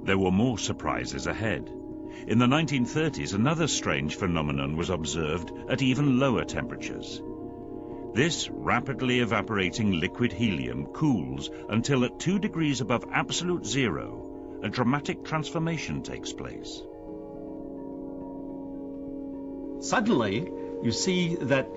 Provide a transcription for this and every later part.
There were more surprises ahead. In the 1930s, another strange phenomenon was observed at even lower temperatures. This rapidly evaporating liquid helium cools until at 2 degrees above absolute zero, a dramatic transformation takes place. Suddenly, you see that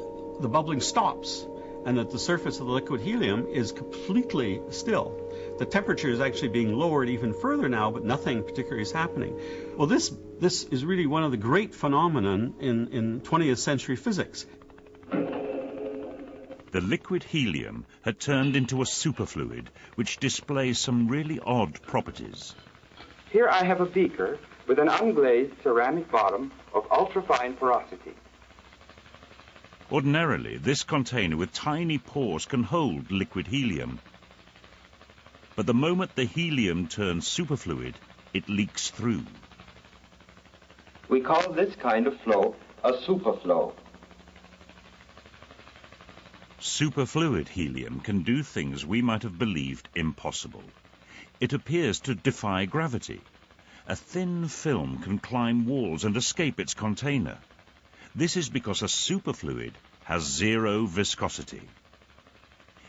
the bubbling stops and that the surface of the liquid helium is completely still. The temperature is actually being lowered even further now, but nothing particular is happening. Well, this is really one of the great phenomenon in 20th century physics. The liquid helium had turned into a superfluid, which displays some really odd properties. Here I have a beaker with an unglazed ceramic bottom of ultrafine porosity. Ordinarily, this container with tiny pores can hold liquid helium. But the moment the helium turns superfluid, it leaks through. We call this kind of flow a superflow. Superfluid helium can do things we might have believed impossible. It appears to defy gravity. A thin film can climb walls and escape its container. This is because a superfluid has zero viscosity.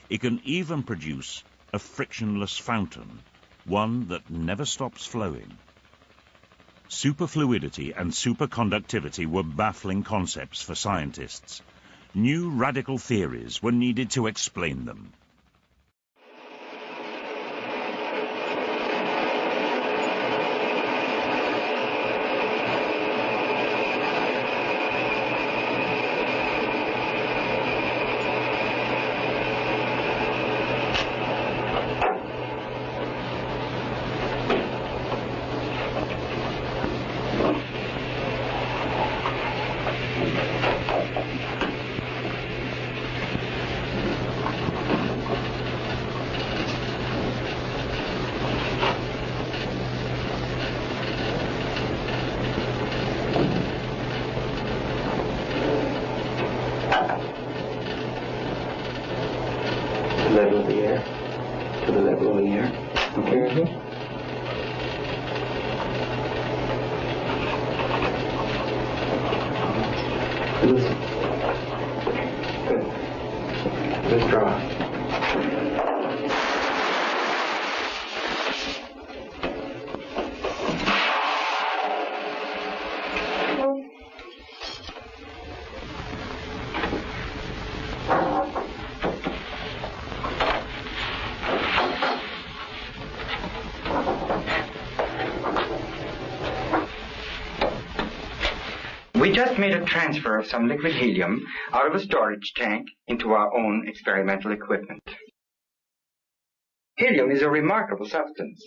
It can even produce a frictionless fountain, one that never stops flowing. Superfluidity and superconductivity were baffling concepts for scientists. New radical theories were needed to explain them. Level of the air to the level of the air. Okay. Listen. Good. Withdraw. We just made a transfer of some liquid helium out of a storage tank into our own experimental equipment. Helium is a remarkable substance.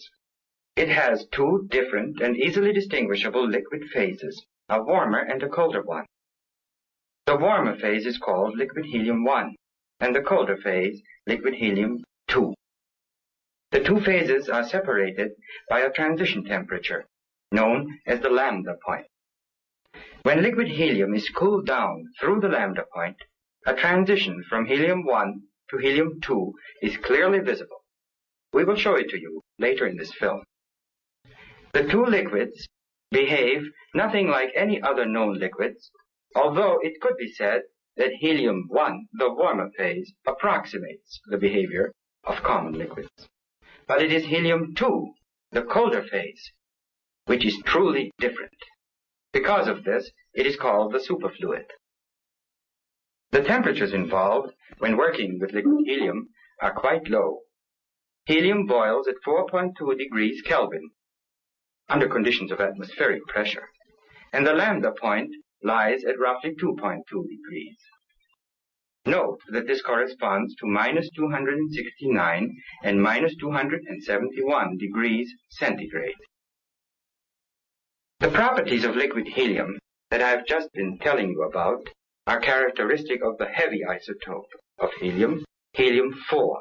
It has two different and easily distinguishable liquid phases, a warmer and a colder one. The warmer phase is called liquid helium-1, and the colder phase, liquid helium-2. The two phases are separated by a transition temperature, known as the lambda point. When liquid helium is cooled down through the lambda point, a transition from helium-1 to helium-2 is clearly visible. We will show it to you later in this film. The two liquids behave nothing like any other known liquids, although it could be said that helium-1, the warmer phase, approximates the behavior of common liquids. But it is helium-2, the colder phase, which is truly different. Because of this, it is called the superfluid. The temperatures involved when working with liquid helium are quite low. Helium boils at 4.2 degrees Kelvin, under conditions of atmospheric pressure, and the lambda point lies at roughly 2.2 degrees. Note that this corresponds to minus 269 and minus 271 degrees centigrade. The properties of liquid helium that I have just been telling you about are characteristic of the heavy isotope of helium, helium-4.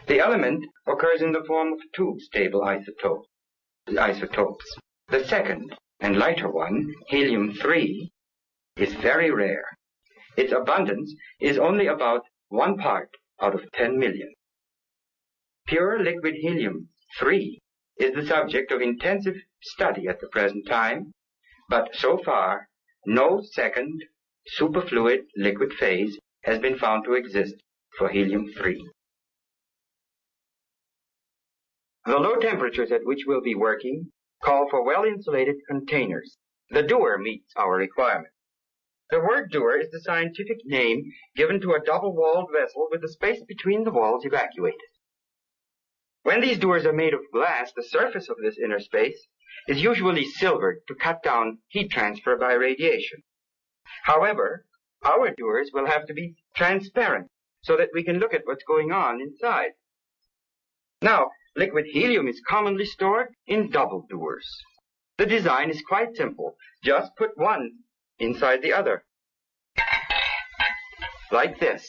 The element occurs in the form of two stable isotopes. The second and lighter one, helium-3, is very rare. Its abundance is only about 1 part out of 10 million. Pure liquid helium-3 is the subject of intensive study at the present time, but so far, no second superfluid liquid phase has been found to exist for helium-3. The low temperatures at which we'll be working call for well-insulated containers. The dewar meets our requirement. The word dewar is the scientific name given to a double-walled vessel with the space between the walls evacuated. When these dewars are made of glass, the surface of this inner space is usually silvered to cut down heat transfer by radiation. However, our dewars will have to be transparent so that we can look at what's going on inside. Now, liquid helium is commonly stored in double dewars. The design is quite simple. Just put one inside the other, like this.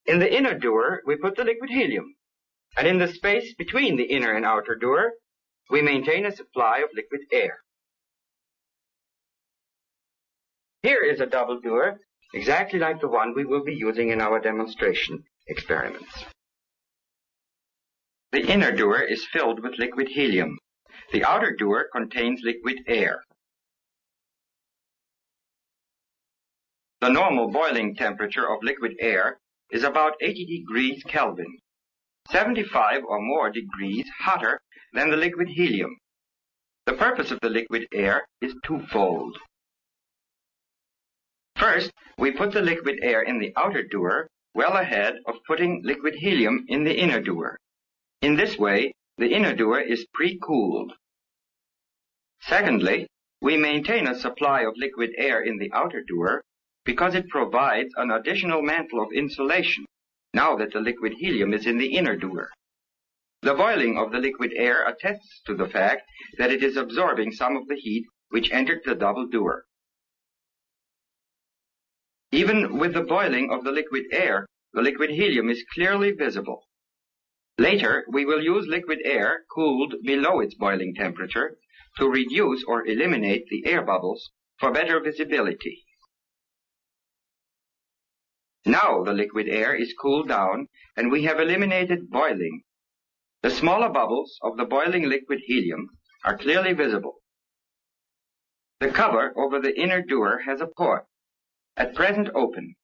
In the inner dewar, we put the liquid helium, and in the space between the inner and outer dewar, we maintain a supply of liquid air. Here is a double dewar, exactly like the one we will be using in our demonstration experiments. The inner dewar is filled with liquid helium. The outer dewar contains liquid air. The normal boiling temperature of liquid air is about 80 degrees Kelvin, 75 or more degrees hotter than the liquid helium. The purpose of the liquid air is twofold. First, we put the liquid air in the outer dewar well ahead of putting liquid helium in the inner dewar. In this way, the inner dewar is pre-cooled. Secondly, we maintain a supply of liquid air in the outer dewar because it provides an additional mantle of insulation now that the liquid helium is in the inner dewar. The boiling of the liquid air attests to the fact that it is absorbing some of the heat which entered the double dewar. Even with the boiling of the liquid air, the liquid helium is clearly visible. Later, we will use liquid air cooled below its boiling temperature to reduce or eliminate the air bubbles for better visibility. Now the liquid air is cooled down and we have eliminated boiling. The smaller bubbles of the boiling liquid helium are clearly visible. The cover over the inner dewar has a port, at present open.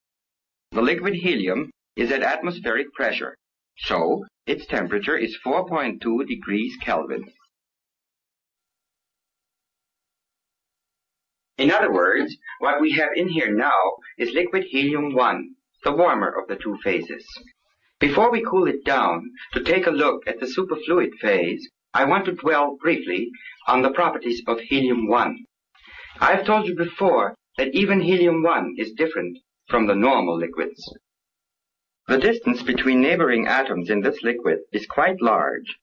The liquid helium is at atmospheric pressure, so its temperature is 4.2 degrees Kelvin. In other words, what we have in here now is liquid helium-1, the warmer of the two phases. Before we cool it down to take a look at the superfluid phase, I want to dwell briefly on the properties of helium-1. I've told you before that even helium-1 is different from the normal liquids. The distance between neighboring atoms in this liquid is quite large.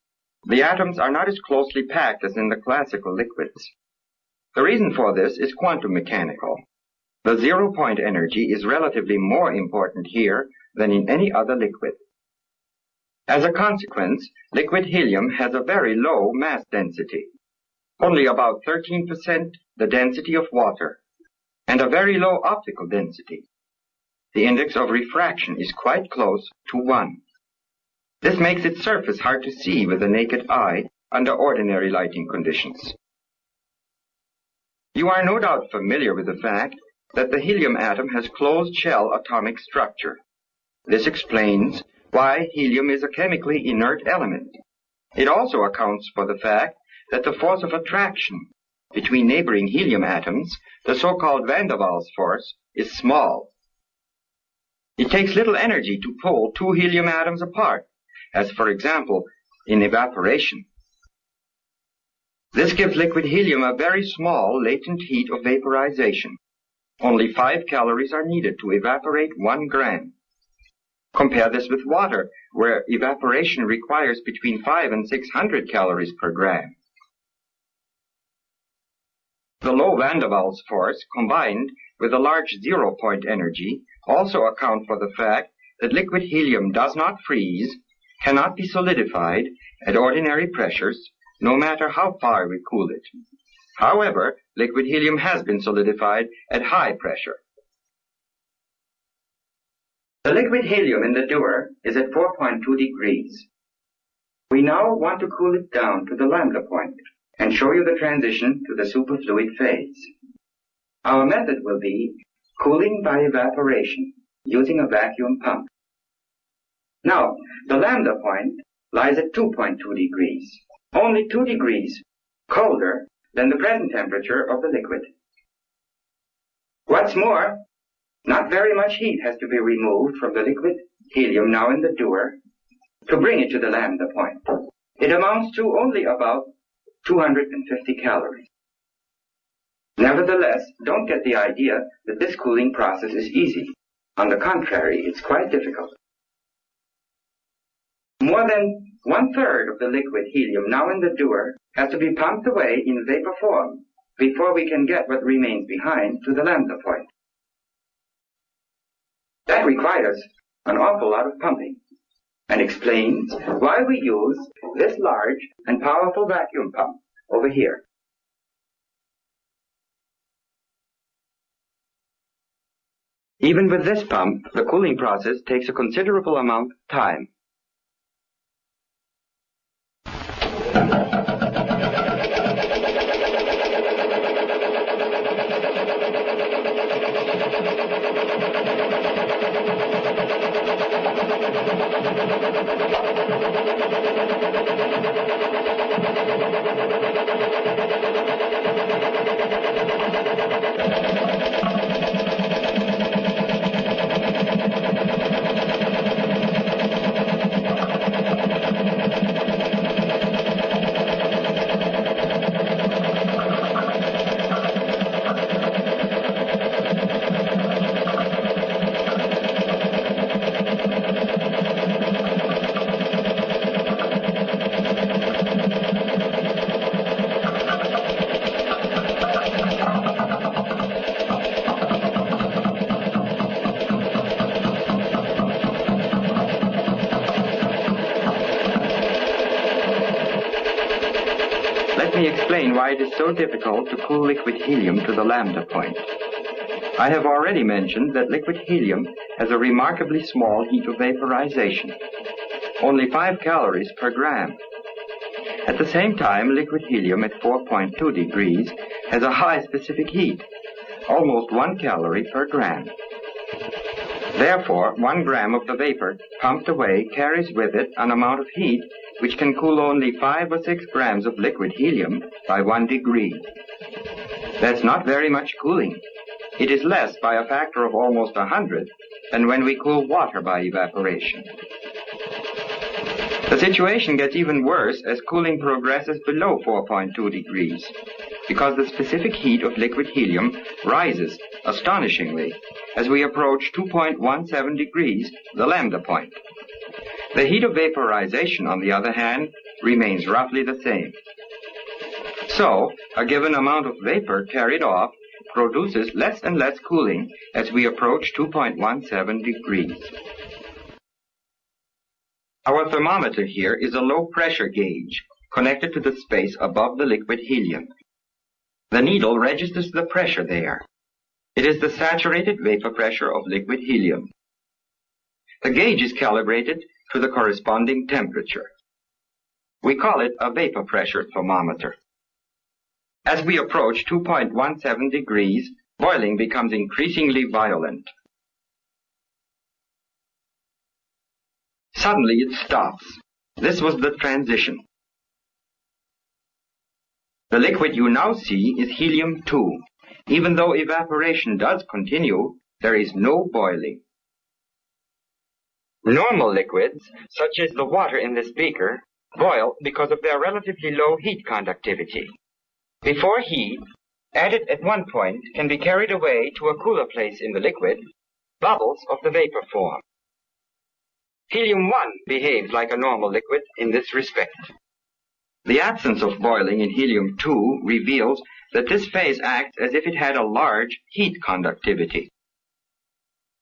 The atoms are not as closely packed as in the classical liquids. The reason for this is quantum mechanical. The zero-point energy is relatively more important here than in any other liquid. As a consequence, liquid helium has a very low mass density, only about 13% the density of water, and a very low optical density. The index of refraction is quite close to 1. This makes its surface hard to see with the naked eye under ordinary lighting conditions. You are no doubt familiar with the fact that the helium atom has closed shell atomic structure. This explains why helium is a chemically inert element. It also accounts for the fact that the force of attraction between neighboring helium atoms, the so-called van der Waals force, is small. It takes little energy to pull two helium atoms apart, as for example, in evaporation. This gives liquid helium a very small latent heat of vaporization. Only 5 calories are needed to evaporate 1 gram. Compare this with water, where evaporation requires between 500 and 600 calories per gram. The low van der Waals force, combined with a large zero-point energy, also account for the fact that liquid helium does not freeze, cannot be solidified at ordinary pressures, no matter how far we cool it. However, liquid helium has been solidified at high pressure. The liquid helium in the dewar is at 4.2 degrees. We now want to cool it down to the lambda point and show you the transition to the superfluid phase. Our method will be cooling by evaporation using a vacuum pump. Now, the lambda point lies at 2.2 degrees, only 2 degrees colder than the present temperature of the liquid. What's more, not very much heat has to be removed from the liquid helium now in the dewar to bring it to the lambda point. It amounts to only about 250 calories. Nevertheless, don't get the idea that this cooling process is easy. On the contrary, it's quite difficult. More than 1/3 of the liquid helium now in the dewar has to be pumped away in vapor form before we can get what remains behind to the lambda point. That requires an awful lot of pumping and explains why we use this large and powerful vacuum pump over here. Even with this pump, the cooling process takes a considerable amount of time. Let me explain why it is so difficult to cool liquid helium to the lambda point. I have already mentioned that liquid helium has a remarkably small heat of vaporization, only 5 calories per gram. At the same time, liquid helium at 4.2 degrees has a high specific heat, almost 1 calorie per gram. Therefore, 1 gram of the vapor pumped away carries with it an amount of heat which can cool only 5 or 6 grams of liquid helium by 1 degree. That's not very much cooling. It is less by a factor of almost 100 than when we cool water by evaporation. The situation gets even worse as cooling progresses below 4.2 degrees, because the specific heat of liquid helium rises astonishingly as we approach 2.17 degrees, the lambda point. The heat of vaporization, on the other hand, remains roughly the same. So, a given amount of vapor carried off produces less and less cooling as we approach 2.17 degrees. Our thermometer here is a low-pressure gauge connected to the space above the liquid helium. The needle registers the pressure there. It is the saturated vapor pressure of liquid helium. The gauge is calibrated to the corresponding temperature. We call it a vapor pressure thermometer. As we approach 2.17 degrees, boiling becomes increasingly violent. Suddenly it stops. This was the transition. The liquid you now see is helium-2. Even though evaporation does continue, there is no boiling. Normal liquids, such as the water in this beaker, boil because of their relatively low heat conductivity. Before heat, added at one point, can be carried away to a cooler place in the liquid, bubbles of the vapor form. Helium-1 behaves like a normal liquid in this respect. The absence of boiling in helium-2 reveals that this phase acts as if it had a large heat conductivity.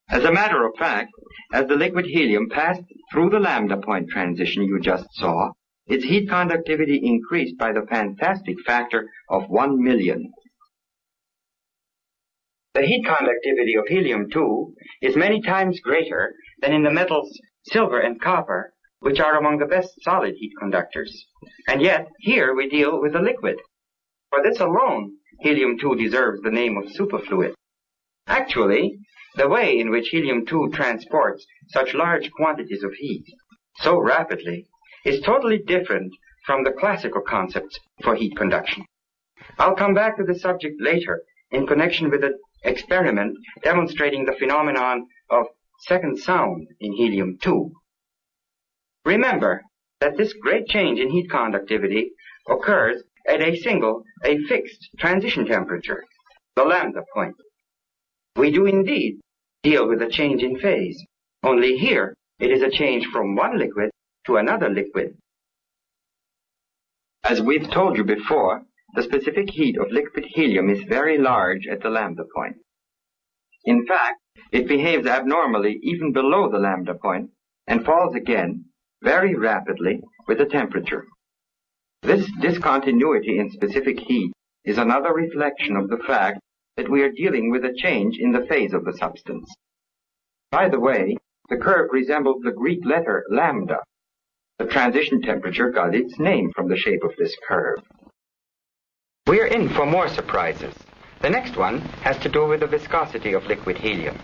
As a matter of fact, as the liquid helium passed through the lambda point transition you just saw, its heat conductivity increased by the fantastic factor of 1 million. The heat conductivity of helium-2 is many times greater than in the metals silver and copper, which are among the best solid heat conductors. And yet, here we deal with a liquid. For this alone, helium-2 deserves the name of superfluid. Actually, the way in which helium-2 transports such large quantities of heat so rapidly is totally different from the classical concepts for heat conduction. I'll come back to the subject later in connection with an experiment demonstrating the phenomenon of second sound in helium-2. Remember that this great change in heat conductivity occurs at a fixed transition temperature, the lambda point. We do indeed deal with a change in phase, only here it is a change from one liquid to another liquid. As we've told you before, the specific heat of liquid helium is very large at the lambda point. In fact, it behaves abnormally even below the lambda point and falls again very rapidly with the temperature. This discontinuity in specific heat is another reflection of the fact that we are dealing with a change in the phase of the substance. By the way, the curve resembles the Greek letter lambda. The transition temperature got its name from the shape of this curve. We're in for more surprises. The next one has to do with the viscosity of liquid helium.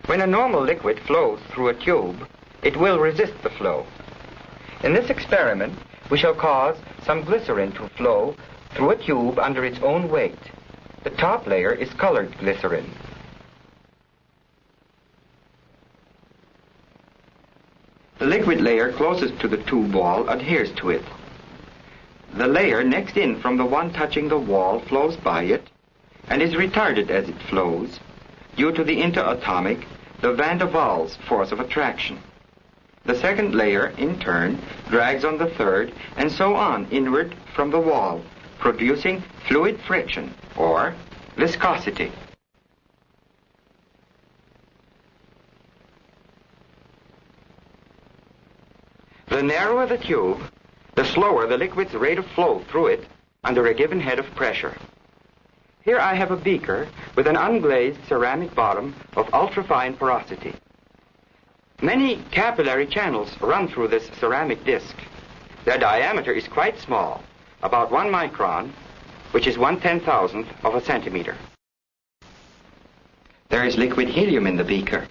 When a normal liquid flows through a tube, it will resist the flow. In this experiment, we shall cause some glycerin to flow through a tube under its own weight. The top layer is colored glycerin. The liquid layer closest to the tube wall adheres to it. The layer next in from the one touching the wall flows by it and is retarded as it flows due to the interatomic, the van der Waals force of attraction. The second layer, in turn, drags on the third and so on inward from the wall, producing fluid friction or viscosity. The narrower the tube, the slower the liquid's rate of flow through it under a given head of pressure. Here I have a beaker with an unglazed ceramic bottom of ultrafine porosity. Many capillary channels run through this ceramic disc. Their diameter is quite small, about 1 micron, which is 1/10,000th of a centimeter. There is liquid helium in the beaker.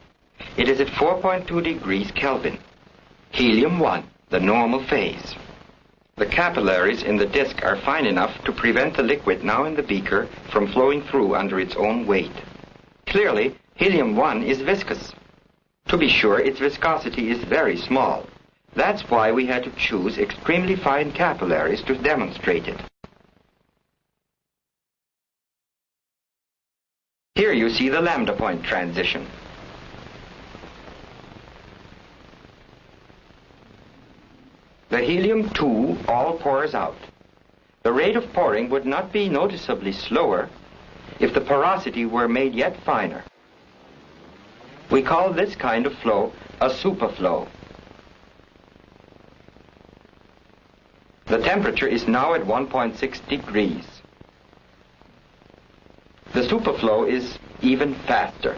It is at 4.2 degrees Kelvin. Helium-1, the normal phase. The capillaries in the disc are fine enough to prevent the liquid now in the beaker from flowing through under its own weight. Clearly, helium-1 is viscous. To be sure, its viscosity is very small. That's why we had to choose extremely fine capillaries to demonstrate it. Here you see the lambda point transition. The helium-2 all pours out. The rate of pouring would not be noticeably slower if the porosity were made yet finer. We call this kind of flow a superflow. The temperature is now at 1.6 degrees. The superflow is even faster.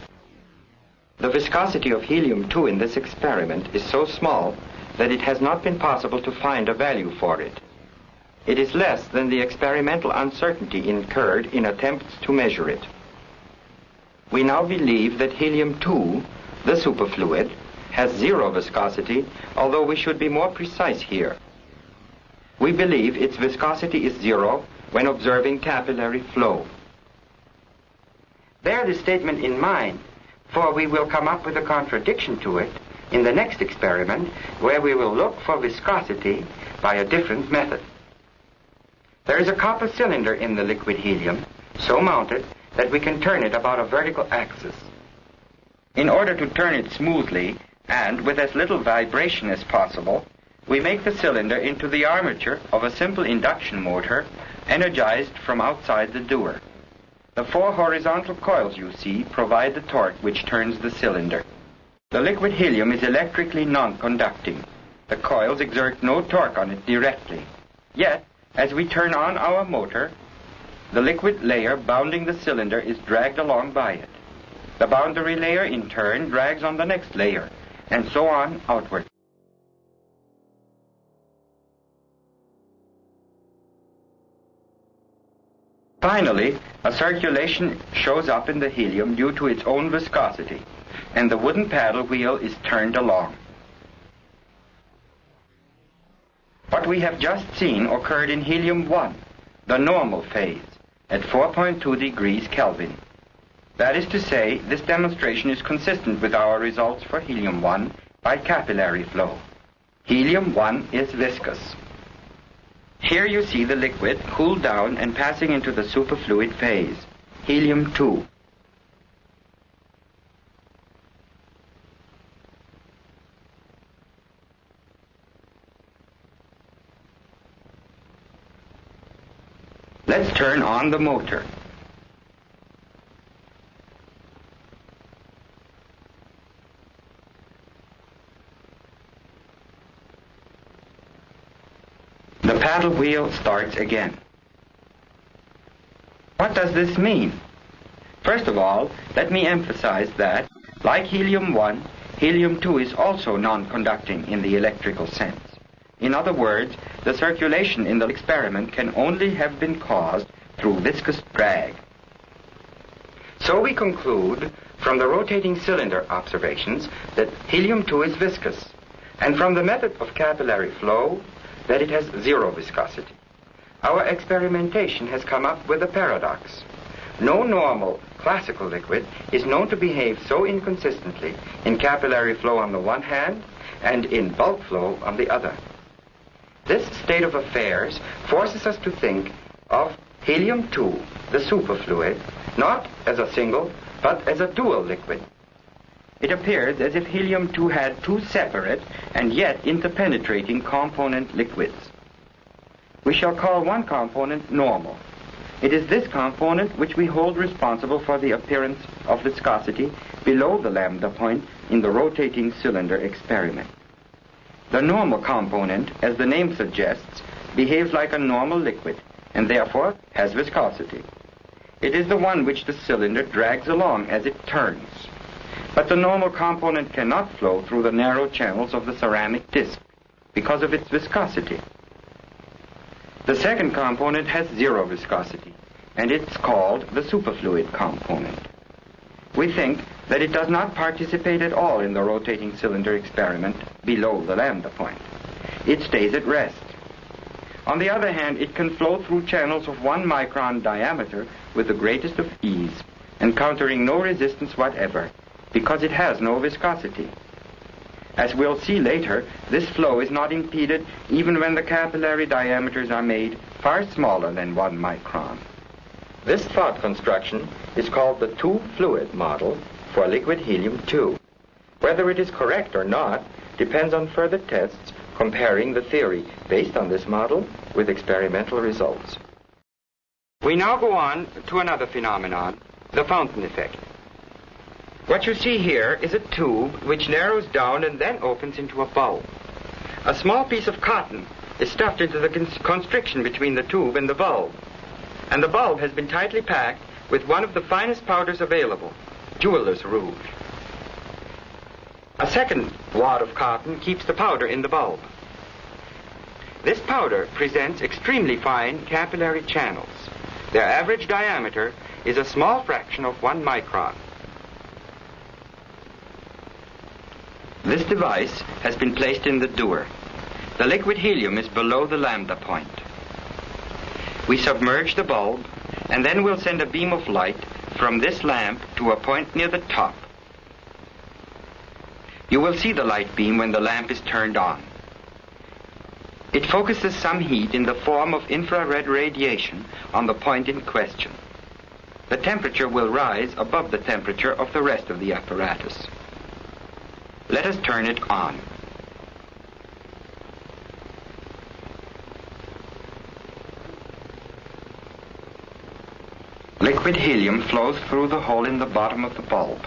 The viscosity of helium-2 in this experiment is so small that it has not been possible to find a value for it. It is less than the experimental uncertainty incurred in attempts to measure it. We now believe that helium-2, the superfluid, has zero viscosity, although we should be more precise here. We believe its viscosity is zero when observing capillary flow. Bear this statement in mind, for we will come up with a contradiction to it in the next experiment, where we will look for viscosity by a different method. There is a copper cylinder in the liquid helium, so mounted that we can turn it about a vertical axis. In order to turn it smoothly and with as little vibration as possible, we make the cylinder into the armature of a simple induction motor energized from outside the dewar. The 4 horizontal coils you see provide the torque which turns the cylinder. The liquid helium is electrically non-conducting. The coils exert no torque on it directly. Yet, as we turn on our motor, the liquid layer bounding the cylinder is dragged along by it. The boundary layer, in turn, drags on the next layer, and so on outward. Finally, a circulation shows up in the helium due to its own viscosity, and the wooden paddle wheel is turned along. What we have just seen occurred in helium-1, the normal phase, at 4.2 degrees Kelvin. That is to say, this demonstration is consistent with our results for helium-1 by capillary flow. Helium-1 is viscous. Here you see the liquid cooled down and passing into the superfluid phase, helium-2. Let's turn on the motor. The paddle wheel starts again. What does this mean? First of all, let me emphasize that, like helium-1, helium-2 is also non-conducting in the electrical sense. In other words, the circulation in the experiment can only have been caused through viscous drag. So we conclude from the rotating cylinder observations that helium-2 is viscous, and from the method of capillary flow that it has zero viscosity. Our experimentation has come up with a paradox. No normal classical liquid is known to behave so inconsistently in capillary flow on the one hand and in bulk flow on the other. This state of affairs forces us to think of helium-2, the superfluid, not as a single, but as a dual liquid. It appears as if helium-2 had two separate and yet interpenetrating component liquids. We shall call one component normal. It is this component which we hold responsible for the appearance of viscosity below the lambda point in the rotating cylinder experiment. The normal component, as the name suggests, behaves like a normal liquid and therefore has viscosity. It is the one which the cylinder drags along as it turns. But the normal component cannot flow through the narrow channels of the ceramic disc because of its viscosity. The second component has zero viscosity, and it's called the superfluid component. We think that it does not participate at all in the rotating cylinder experiment below the lambda point. It stays at rest. On the other hand, it can flow through channels of 1 micron diameter with the greatest of ease, encountering no resistance whatever, because it has no viscosity. As we'll see later, this flow is not impeded even when the capillary diameters are made far smaller than 1 micron. This thought construction is called the two-fluid model for liquid helium-2. Whether it is correct or not depends on further tests comparing the theory based on this model with experimental results. We now go on to another phenomenon, the fountain effect. What you see here is a tube which narrows down and then opens into a bulb. A small piece of cotton is stuffed into the constriction between the tube and the bulb, and the bulb has been tightly packed with one of the finest powders available, jeweler's rouge. A second wad of cotton keeps the powder in the bulb. This powder presents extremely fine capillary channels. Their average diameter is a small fraction of 1 micron. This device has been placed in the dewar. The liquid helium is below the lambda point. We submerge the bulb, and then we'll send a beam of light from this lamp to a point near the top. You will see the light beam when the lamp is turned on. It focuses some heat in the form of infrared radiation on the point in question. The temperature will rise above the temperature of the rest of the apparatus. Let us turn it on. Liquid helium flows through the hole in the bottom of the bulb,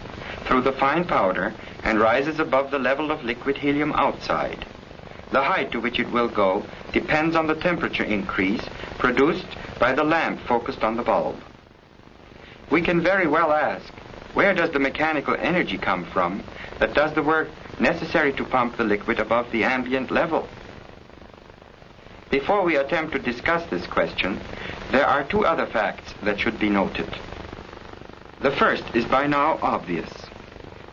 through the fine powder, and rises above the level of liquid helium outside. The height to which it will go depends on the temperature increase produced by the lamp focused on the bulb. We can very well ask, where does the mechanical energy come from that does the work necessary to pump the liquid above the ambient level? Before we attempt to discuss this question, There are two other facts that should be noted. The first is by now obvious.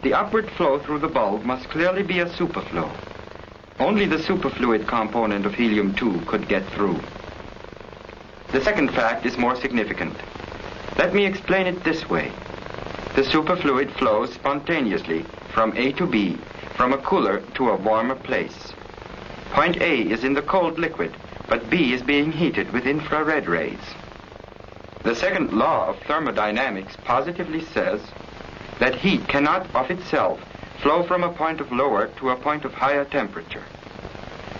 The upward flow through the bulb must clearly be a superflow. Only the superfluid component of helium-2 could get through. The second fact is more significant. Let me explain it this way. The superfluid flows spontaneously from A to B, from a cooler to a warmer place. Point A is in the cold liquid, but B is being heated with infrared rays. The second law of thermodynamics positively says that heat cannot of itself flow from a point of lower to a point of higher temperature.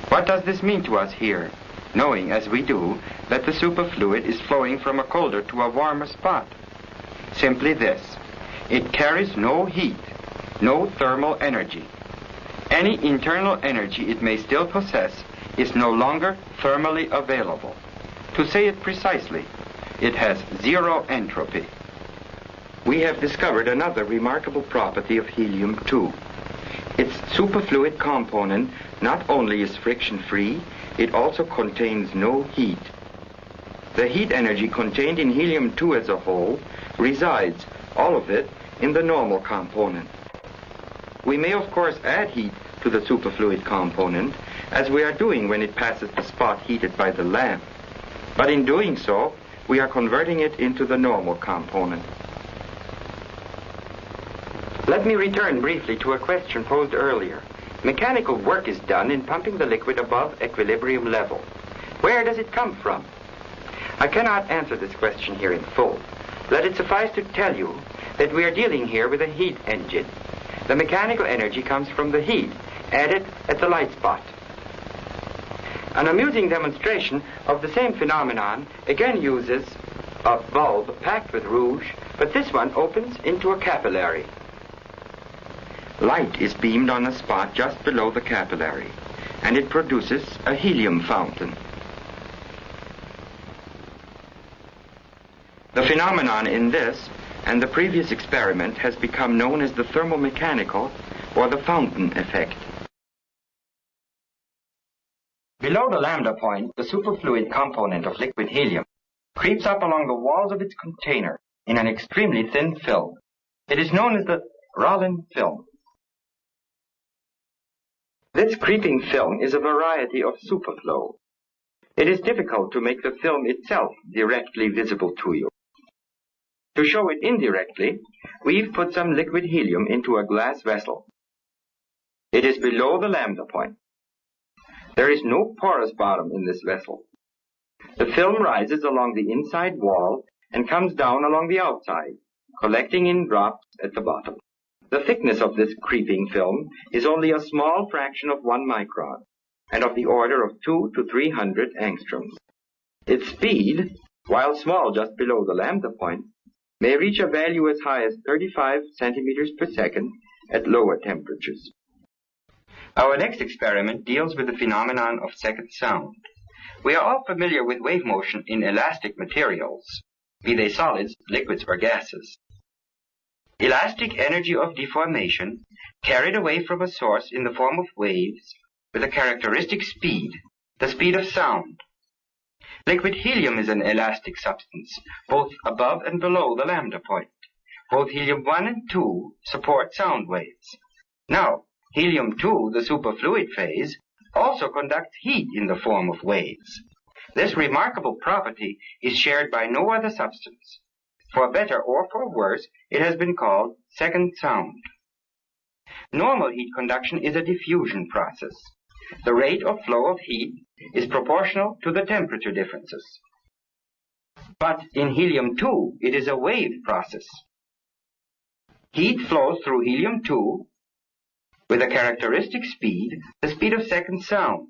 What does this mean to us here, knowing as we do that the superfluid is flowing from a colder to a warmer spot? Simply this: it carries no heat, no thermal energy. Any internal energy it may still possess is no longer thermally available. To say it precisely, it has zero entropy. We have discovered another remarkable property of helium-2. Its superfluid component not only is friction-free, it also contains no heat. The heat energy contained in helium-2 as a whole resides, all of it, in the normal component. We may of course add heat to the superfluid component, as we are doing when it passes the spot heated by the lamp. But in doing so, we are converting it into the normal component. Let me return briefly to a question posed earlier. Mechanical work is done in pumping the liquid above equilibrium level. Where does it come from? I cannot answer this question here in full. Let it suffice to tell you that we are dealing here with a heat engine. The mechanical energy comes from the heat added at the light spot. An amusing demonstration of the same phenomenon again uses a bulb packed with rouge, but this one opens into a capillary. Light is beamed on a spot just below the capillary, and it produces a helium fountain. The phenomenon in this and the previous experiment has become known as the thermomechanical or the fountain effect. Below the lambda point, the superfluid component of liquid helium creeps up along the walls of its container in an extremely thin film. It is known as the Rollin film. This creeping film is a variety of superflow. It is difficult to make the film itself directly visible to you. To show it indirectly, we've put some liquid helium into a glass vessel. It is below the lambda point. There is no porous bottom in this vessel. The film rises along the inside wall and comes down along the outside, collecting in drops at the bottom. The thickness of this creeping film is only a small fraction of 1 micron, and of the order of 200 to 300 angstroms. Its speed, while small just below the lambda point, may reach a value as high as 35 centimeters per second at lower temperatures. Our next experiment deals with the phenomenon of second sound. We are all familiar with wave motion in elastic materials, be they solids, liquids, or gases. Elastic energy of deformation carried away from a source in the form of waves with a characteristic speed, the speed of sound. Liquid helium is an elastic substance, both above and below the lambda point. Both helium-1 and 2 support sound waves. Now, helium-2, the superfluid phase, also conducts heat in the form of waves. This remarkable property is shared by no other substance. For better or for worse, it has been called second sound. Normal heat conduction is a diffusion process. The rate of flow of heat is proportional to the temperature differences. But in helium-2, it is a wave process. Heat flows through helium-2 with a characteristic speed, the speed of second sound.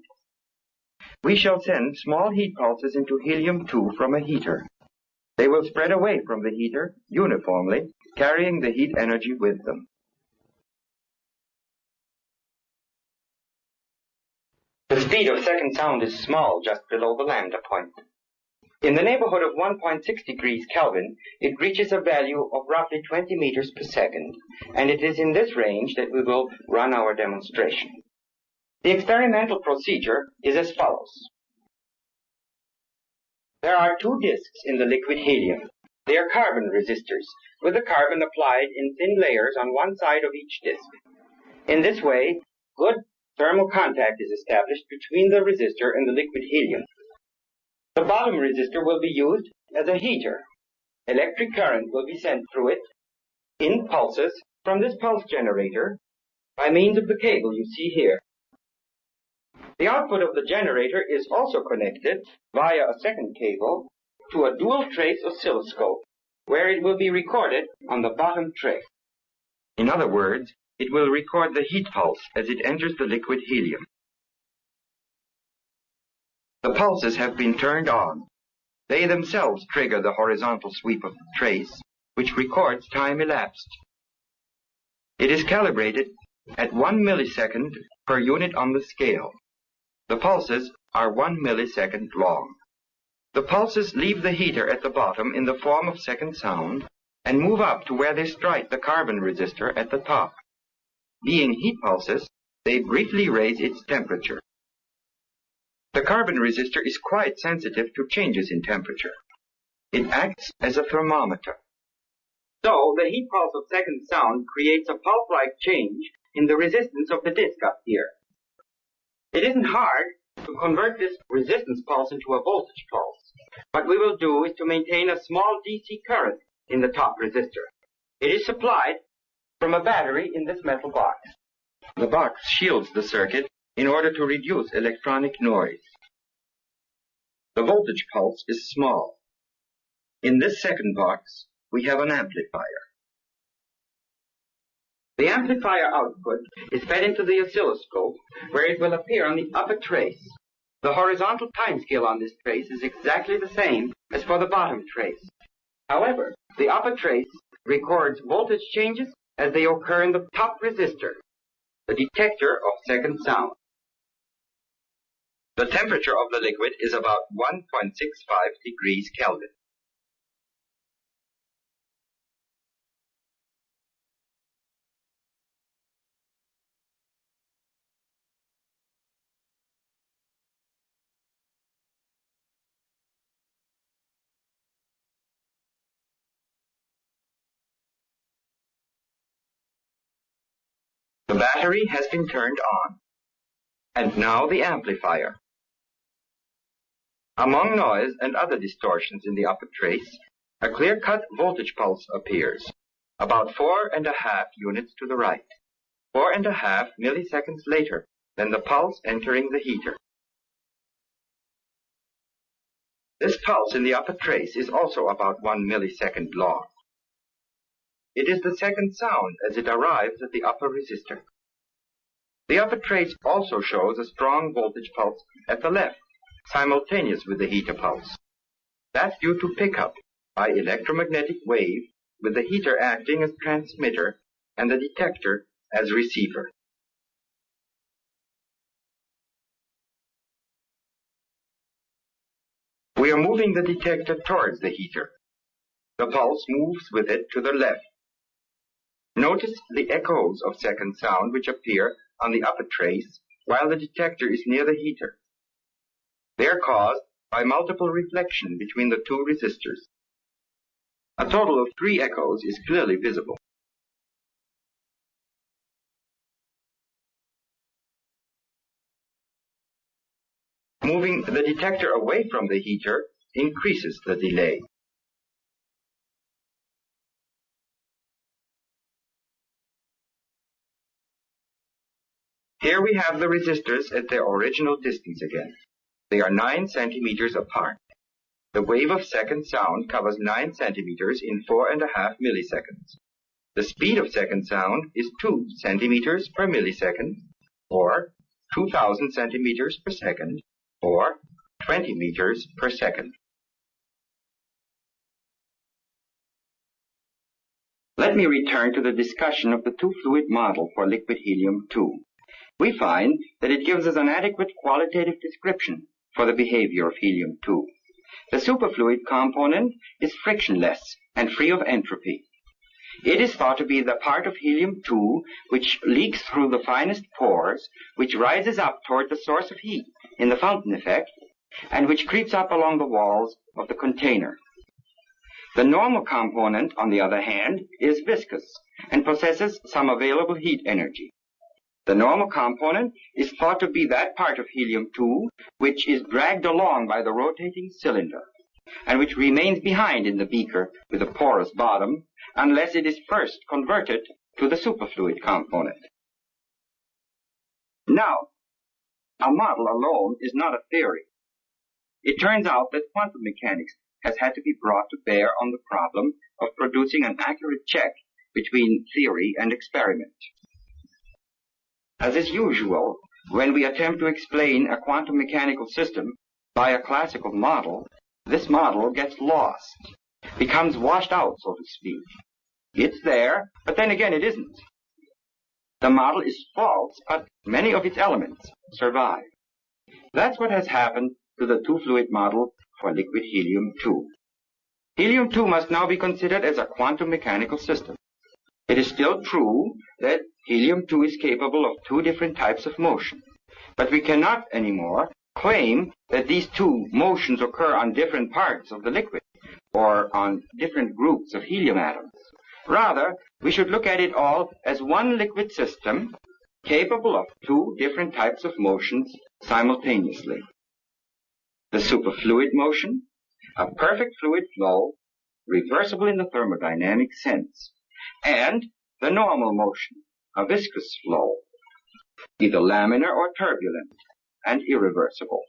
We shall send small heat pulses into helium-2 from a heater. They will spread away from the heater uniformly, carrying the heat energy with them. The speed of second sound is small, just below the lambda point. In the neighborhood of 1.6 degrees Kelvin, it reaches a value of roughly 20 meters per second, and it is in this range that we will run our demonstration. The experimental procedure is as follows. There are two discs in the liquid helium. They are carbon resistors, with the carbon applied in thin layers on one side of each disc. In this way, good thermal contact is established between the resistor and the liquid helium. The bottom resistor will be used as a heater. Electric current will be sent through it in pulses from this pulse generator by means of the cable you see here. The output of the generator is also connected via a second cable to a dual trace oscilloscope, where it will be recorded on the bottom trace. In other words, it will record the heat pulse as it enters the liquid helium. The pulses have been turned on. They themselves trigger the horizontal sweep of the trace, which records time elapsed. It is calibrated at 1 millisecond per unit on the scale. The pulses are 1 millisecond long. The pulses leave the heater at the bottom in the form of second sound and move up to where they strike the carbon resistor at the top. Being heat pulses, they briefly raise its temperature. The carbon resistor is quite sensitive to changes in temperature. It acts as a thermometer. So, the heat pulse of second sound creates a pulse-like change in the resistance of the disc up here. It isn't hard to convert this resistance pulse into a voltage pulse. What we will do is to maintain a small DC current in the top resistor. It is supplied from a battery in this metal box. The box shields the circuit in order to reduce electronic noise. The voltage pulse is small. In this second box, we have an amplifier. The amplifier output is fed into the oscilloscope, where it will appear on the upper trace. The horizontal timescale on this trace is exactly the same as for the bottom trace. However, the upper trace records voltage changes as they occur in the top resistor, the detector of second sound. The temperature of the liquid is about 1.65 degrees Kelvin. The battery has been turned on. And now the amplifier. Among noise and other distortions in the upper trace, a clear-cut voltage pulse appears, about 4.5 units to the right, 4.5 milliseconds later than the pulse entering the heater. This pulse in the upper trace is also about 1 millisecond long. It is the second sound as it arrives at the upper resistor. The upper trace also shows a strong voltage pulse at the left, simultaneous with the heater pulse. That's due to pickup by electromagnetic wave, with the heater acting as transmitter and the detector as receiver. We are moving the detector towards the heater. The pulse moves with it to the left. Notice the echoes of second sound which appear on the upper trace while the detector is near the heater. They are caused by multiple reflection between the two resistors. A total of 3 echoes is clearly visible. Moving the detector away from the heater increases the delay. Here we have the resistors at their original distance again. They are 9 centimeters apart. The wave of second sound covers 9 centimeters in 4.5 milliseconds. The speed of second sound is 2 centimeters per millisecond, or 2,000 centimeters per second, or 20 meters per second. Let me return to the discussion of the two-fluid model for liquid helium-2. We find that it gives us an adequate qualitative description for the behavior of helium-2. The superfluid component is frictionless and free of entropy. It is thought to be the part of helium-2 which leaks through the finest pores, which rises up toward the source of heat in the fountain effect, and which creeps up along the walls of the container. The normal component, on the other hand, is viscous and possesses some available heat energy. The normal component is thought to be that part of helium-2 which is dragged along by the rotating cylinder, and which remains behind in the beaker with a porous bottom unless it is first converted to the superfluid component. Now, a model alone is not a theory. It turns out that quantum mechanics has had to be brought to bear on the problem of producing an accurate check between theory and experiment. As is usual, when we attempt to explain a quantum mechanical system by a classical model, this model gets lost, becomes washed out, so to speak. It's there, but then again it isn't. The model is false, but many of its elements survive. That's what has happened to the two-fluid model for liquid helium-2. Helium-2 must now be considered as a quantum mechanical system. It is still true that helium-2 is capable of two different types of motion, but we cannot anymore claim that these two motions occur on different parts of the liquid or on different groups of helium atoms. Rather, we should look at it all as one liquid system capable of two different types of motions simultaneously. The superfluid motion, a perfect fluid flow, reversible in the thermodynamic sense, and the normal motion, a viscous flow, either laminar or turbulent, and irreversible.